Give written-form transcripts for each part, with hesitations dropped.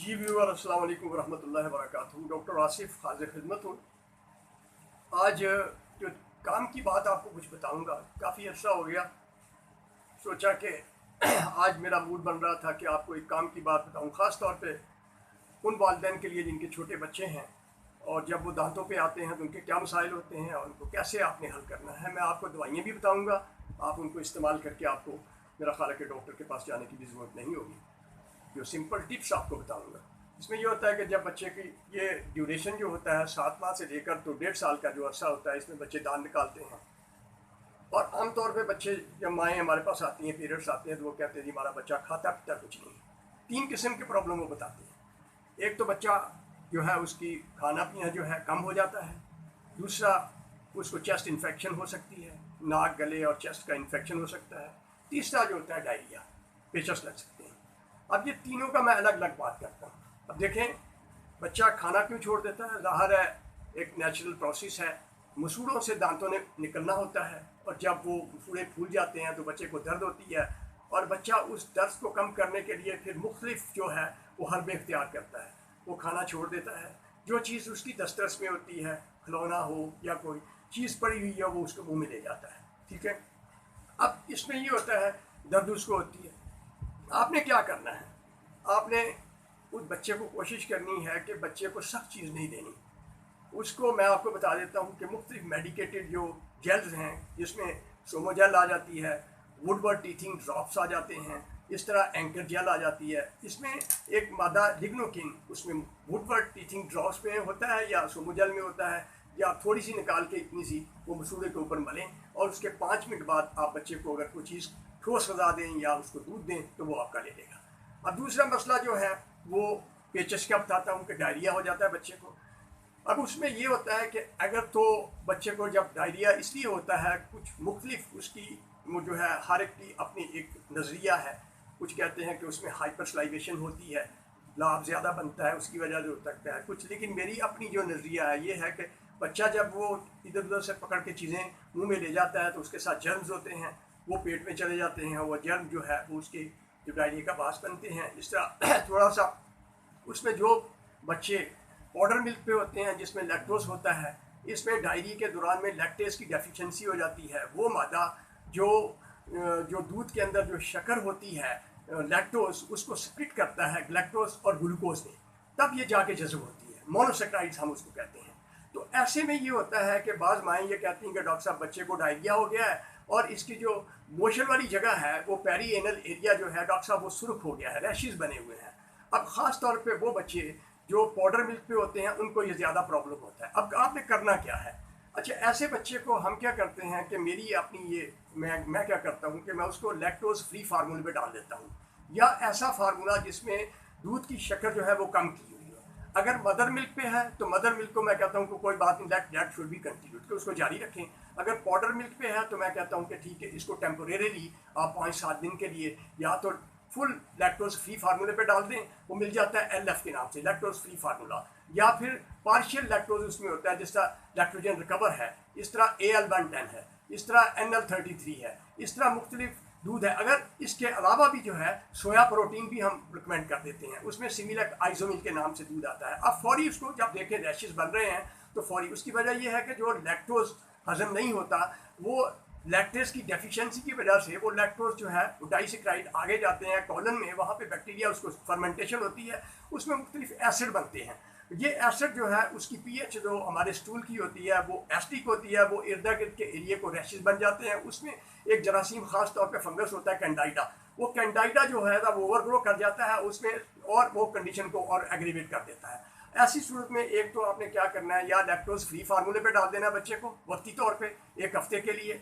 जी viewer अस्सलाम वालेकुम रहमतुल्लाहि व बरकातहू। डॉक्टर आसिफ हाजिर खिदमत हूँ। आज जो काम की बात आपको कुछ बताऊंगा, काफ़ी अर्सा हो गया सोचा कि आज मेरा मूड बन रहा था कि आपको एक काम की बात बताऊं, ख़ास तौर पे उन वालिदैन के लिए जिनके छोटे बच्चे हैं और जब वो दांतों पे आते हैं तो उनके क्या मसाइल होते हैं और उनको कैसे आपने हल करना है। मैं आपको दवाइयाँ भी बताऊँगा, आप उनको इस्तेमाल करके आपको मेरा ख्याल है कि डॉक्टर के पास जाने की भी ज़रूरत नहीं होगी। जो सिंपल टिप्स आपको बताऊंगा, इसमें ये होता है कि जब बच्चे की ये ड्यूरेशन जो होता है 7 माह से लेकर तो 1.5 साल का जो अर्सा होता है, इसमें बच्चे दांत निकालते हैं। और आमतौर पे बच्चे जब माएँ हमारे पास आती हैं, पीरियड्स आते हैं, तो वो कहते हैं जी हमारा बच्चा खाता पीता कुछ नहीं। 3 किस्म की प्रॉब्लम वो बताते हैं। एक तो बच्चा जो है उसकी खाना पीना जो है कम हो जाता है। दूसरा, उसको चेस्ट इन्फेक्शन हो सकती है, नाक गले और चेस्ट का इन्फेक्शन हो सकता है। तीसरा जो होता है डायरिया, पेचस लग सकते हैं। अब ये तीनों का मैं अलग अलग बात करता हूँ। अब देखें, बच्चा खाना क्यों छोड़ देता है? ज़ाहिर है एक नेचुरल प्रोसेस है, मसूड़ों से दांतों ने निकलना होता है और जब वो मसूड़े फूल जाते हैं तो बच्चे को दर्द होती है और बच्चा उस दर्द को कम करने के लिए फिर मुख्तलिफ जो है वो हरबे इख्तियार करता है। वो खाना छोड़ देता है, जो चीज़ उसकी दस्तरस में होती है, खिलौना हो या कोई चीज़ पड़ी हुई है, वो उसको मुँह में ले जाता है। ठीक है, अब इसमें ये होता है दर्द उसको होती है। आपने क्या करना है? आपने उस बच्चे को कोशिश करनी है कि बच्चे को सख्त चीज़ नहीं देनी। उसको मैं आपको बता देता हूँ कि मुख्तलिफ मेडिकेटेड जो जेल्स हैं, जिसमें सोमोजेल आ जाती है, वुडवर्ड टीथिंग ड्रॉप्स आ जाते हैं, इस तरह एंकर जेल आ जाती है। इसमें एक मादा लिग्नोकिन उसमें वुडवर्ड टीथिंग ड्रॉप्स में होता है या सोमोजेल में होता है, या थोड़ी सी निकाल के इतनी सी वो मसूड़े के ऊपर मलें और उसके 5 मिनट बाद आप बच्चे को अगर कोई चीज़ ठोस गज़ा दें या उसको दूध दें तो वो आपका ले लेगा। अब दूसरा मसला जो है वो पेचस का बताता हूँ कि डायरिया हो जाता है बच्चे को। अब उसमें ये होता है कि अगर तो बच्चे को जब डायरिया इसलिए होता है, कुछ मुख्तलिफ उसकी वो जो है हर एक की अपनी एक नज़रिया है। कुछ कहते हैं कि उसमें हाइपरसलाइवेशन होती है, लाभ ज़्यादा बनता है, उसकी वजह से हो सकता है कुछ। लेकिन मेरी अपनी जो नज़रिया है ये है कि बच्चा जब वो इधर उधर से पकड़ के चीज़ें मुँह में ले जाता है तो उसके साथ जर्म्स होते हैं, वो पेट में चले जाते हैं, वो जर्म जो है वो उसके जो डायरिया का बास बनते हैं। इस तरह थोड़ा सा उसमें जो बच्चे पाउडर मिल्क पे होते हैं जिसमें लैक्टोज होता है, इसमें डायरी के दौरान में लैक्टेज की डेफिशिएंसी हो जाती है। वो मादा जो जो दूध के अंदर जो शक्कर होती है, लैक्टोज, उसको स्प्लिट करता है ग्लैक्टोज और ग्लूकोज में, तब ये जाके जज़ब होती है। मोनोसेक्राइड्स हम उसको कहते हैं। तो ऐसे में ये होता है कि बाज़ माएँ ये कहती हैं कि डॉक्टर साहब बच्चे को डायरिया हो गया है और इसकी जो मोशन वाली जगह है वो पेरी एनल एरिया जो है डॉक्टर साहब वो सुर्ख हो गया है, रैशेस बने हुए हैं। अब ख़ास तौर पे वो बच्चे जो पाउडर मिल्क पे होते हैं उनको ये ज़्यादा प्रॉब्लम होता है। अब आपने करना क्या है? अच्छा, ऐसे बच्चे को हम क्या करते हैं कि मेरी अपनी ये मैं क्या करता हूँ कि मैं उसको लैक्टोज फ्री फार्मूले पे डाल देता हूँ, या ऐसा फार्मूला जिसमें दूध की शक्कर जो है वो कम की हुई हो। अगर मदर मिल्क पे है तो मदर मिल्क को मैं कहता हूँ कि कोई बात नहीं, दैट शुड बी कंटिन्यूड, कि उसको जारी रखें। अगर पाउडर मिल्क पे है तो मैं कहता हूँ कि ठीक है, इसको टेम्पोरेरी आप 5-7 दिन के लिए या तो फुल लैक्टोज फ्री फार्मूले पे डाल दें, वो मिल जाता है LF के नाम से, लैक्टोज फ्री फार्मूला, या फिर पार्शियल लैक्टोज उसमें होता है, जिस तरह लैक्टोजन रिकवर है, इस तरह AL110 है, इस तरह NL33 है, इस तरह मुख्तलिफ दूध है। अगर इसके अलावा भी जो है सोया प्रोटीन भी हम रिकमेंड कर देते हैं, उसमें सिमिलक आइसोमिल के नाम से दूध आता है। अब फौरी उसको जब देखें रैशेस बन रहे हैं तो फौरी, उसकी वजह यह है कि जो लैक्टोज हजम नहीं होता, वो लैक्टेज की डेफिशिएंसी की वजह से वो लैक्टोज जो है वो डाइसेक्राइड आगे जाते हैं कॉलन में, वहाँ पे बैक्टीरिया उसको फर्मेंटेशन होती है, उसमें मुख्तलिफ एसिड बनते हैं। ये एसिड जो है उसकी pH जो हमारे स्टूल की होती है वो एसिडिक होती है, वो इर्द गिर्द के एरिया को रैशेस बन जाते हैं। उसमें एक जरासीम खास तौर पे फंगस होता है कैंडाइडा, वो कैंडाइडा जो है वो ओवरग्रो कर जाता है उसमें और वो कंडीशन को और एग्रीवेट कर देता है। ऐसी सूरत में एक तो आपने क्या करना है, या लैक्टोज फ्री फार्मूले पे डाल देना बच्चे को वक्ती तौर पे 1 हफ्ते के लिए।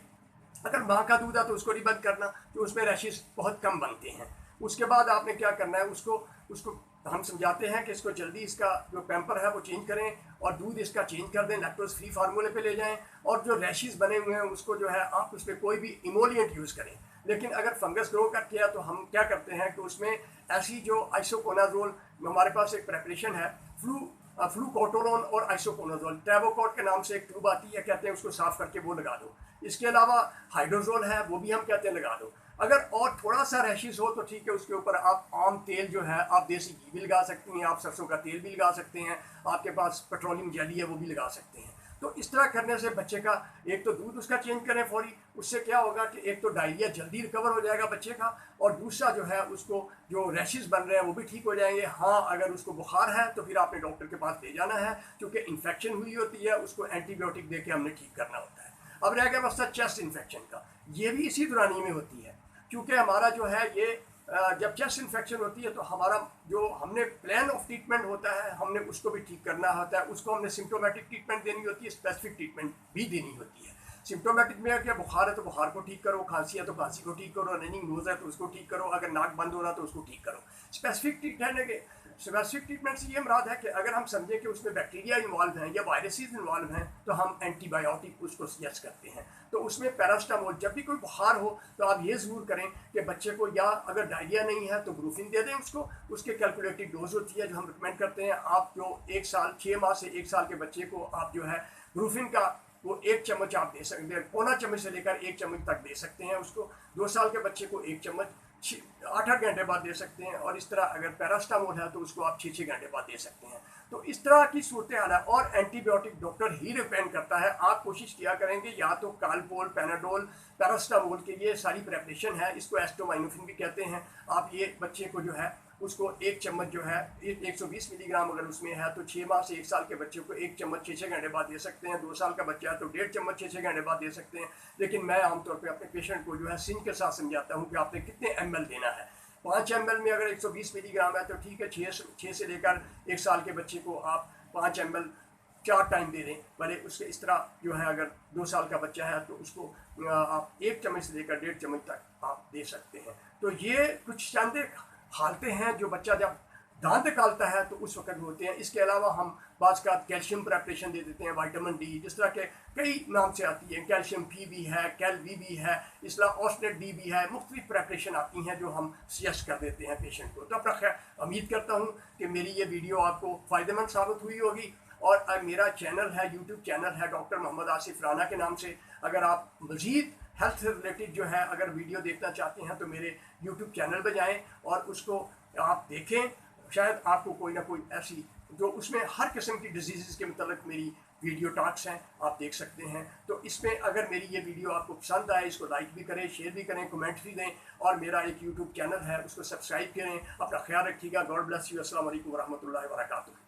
अगर माँ का दूध है तो उसको नहीं बंद करना, तो उसमें रैशेस बहुत कम बनते हैं। उसके बाद आपने क्या करना है, उसको हम समझाते हैं कि इसको जल्दी इसका जो पैम्पर है वो चेंज करें और दूध इसका चेंज कर दें, लैक्टोज फ्री फार्मूले पे ले जाएं, और जो रैशेस बने हुए हैं उसको जो है आप उस पर कोई भी इमोलिएंट यूज़ करें। लेकिन अगर फंगस ग्रो कर किया तो हम क्या करते हैं कि उसमें ऐसी जो आइसोकोनाजोल, हमारे पास एक प्रेपरेशन है, फ्लूकोटोलोन और आइसोकोनाजोल, ट्रेवोकोट के नाम से एक ट्यूब आती है, कहते हैं उसको साफ करके वो लगा दो। इसके अलावा हाइड्रोजोल है, वो भी हम कहते हैं लगा दो। अगर और थोड़ा सा रैशेस हो तो ठीक है, उसके ऊपर आप आम तेल जो है, आप देसी घी भी लगा सकती हैं, आप सरसों का तेल भी लगा सकते हैं, आपके पास पेट्रोलियम जेली है वो भी लगा सकते हैं। तो इस तरह करने से बच्चे का एक तो दूध उसका चेंज करें फौरी, उससे क्या होगा कि एक तो डायरिया जल्दी रिकवर हो जाएगा बच्चे का, और दूसरा जो है उसको जो रैशेस बन रहे हैं वो भी ठीक हो जाएंगे। हाँ, अगर उसको बुखार है तो फिर आपने डॉक्टर के पास ले जाना है, क्योंकि इन्फेक्शन हुई होती है, उसको एंटीबायोटिक दे के हमने ठीक करना होता है। अब रह गया मसला चेस्ट इन्फेक्शन का, ये भी इसी दौरानी में होती है, क्योंकि हमारा जो है ये जब चेस्ट इन्फेक्शन होती है तो हमारा जो हमने प्लान ऑफ ट्रीटमेंट होता है, हमने उसको भी ठीक करना होता है। उसको हमने सिम्टोमेटिक ट्रीटमेंट देनी होती है, स्पेसिफिक ट्रीटमेंट भी देनी होती है। सिम्टोमेटिक में क्या, बुखार है तो बुखार को ठीक करो, खांसी है तो खांसी को ठीक करो, रनिंग नोज है तो उसको ठीक करो, अगर नाक बंद हो रहा तो उसको ठीक करो। स्पेसिफिक ट्रीटमेंट से ये मुराद है कि अगर हम समझें कि उसमें बैक्टीरिया इन्वॉल्व हैं या वायरसेस इन्वॉल्व हैं तो हम एंटीबायोटिक उसको सजेस्ट करते हैं। तो उसमें पैरास्टामोल, जब भी कोई बुखार हो तो आप ये ज़रूर करें कि बच्चे को, या अगर डायरिया नहीं है तो ब्रूफिन दे दें उसको, उसके कैलकुलेटेड डोज होती है जो हम रिकमेंड करते हैं। आप जो 1 साल 6 माह से 1 साल के बच्चे को आप जो है ब्रूफिन का वो 1 चम्मच आप दे सकते हैं, पौना चम्मच से लेकर 1 चम्मच तक दे सकते हैं उसको। 2 साल के बच्चे को 1 चम्मच 8-8 घंटे बाद दे सकते हैं, और इस तरह अगर पैरास्टामोल है तो उसको आप 6-6 घंटे बाद दे सकते हैं। तो इस तरह की सूरत हाल है, और एंटीबायोटिक डॉक्टर ही रिकमेंड करता है। आप कोशिश किया करेंगे या तो कालपोल, पैनाडोल, पैरास्टामोल के ये सारी प्रेपरेशन है, इसको एस्टोमाइनोफिन भी कहते हैं। आप ये बच्चे को जो है उसको 1 चम्मच जो है 120 मिलीग्राम अगर उसमें है तो 6 माह से 1 साल के बच्चे को 1 चम्मच 6-6 घंटे बाद दे सकते हैं। 2 साल का बच्चा है तो 1.5 चम्मच 6-6 घंटे बाद दे सकते हैं। लेकिन मैं आमतौर पर अपने पेशेंट को जो है सिंज के साथ समझाता हूँ कि आपने कितने ml देना है। 5 ml में अगर 120 मिलीग्राम है तो ठीक है, 6 से लेकर 1 साल के बच्चे को आप 5 ml 4 टाइम दे दें। भले उसके इस तरह जो है अगर 2 साल का बच्चा है तो उसको आप 1 चम्मच से लेकर 1.5 चम्मच तक आप दे सकते हैं। तो ये कुछ चंद हालतें हैं जो बच्चा जब दांत निकालता है तो उस वक्त होते हैं। इसके अलावा हम बाज़ का कैल्शियम प्रेपरेशन दे देते हैं, विटामिन डी, जिस तरह के कई नाम से आती है, कैल्शियम पी भी है, कैल वी भी है, इसला ऑस्टेट डी भी है, मुख्तलिफ प्रेपरेशन आती हैं जो हम सजेस्ट कर देते हैं पेशेंट को। तो अपना खैर उम्मीद करता हूँ कि मेरी ये वीडियो आपको फ़ायदेमंद साबित हुई होगी। और मेरा चैनल है, यूट्यूब चैनल है डॉक्टर मोहम्मद आसिफ राना के नाम से। अगर आप मज़ीद हेल्थ से रिलेटेड जो है अगर वीडियो देखना चाहते हैं तो मेरे यूट्यूब चैनल पर जाएं और उसको आप देखें। शायद आपको कोई ना कोई ऐसी जो उसमें हर किस्म की डिजीज़ के मतलब मेरी वीडियो टॉक्स हैं, आप देख सकते हैं। तो इसमें अगर मेरी ये वीडियो आपको पसंद आए, इसको लाइक भी करें, शेयर भी करें, कमेंट भी दें, और मेरा एक यूट्यूब चैनल है उसको सब्सक्राइब करें। अपना ख्याल रखिएगा। God bless you. अस्सलाम वालेकुम व रहमतुल्लाहि व बरकातुहू।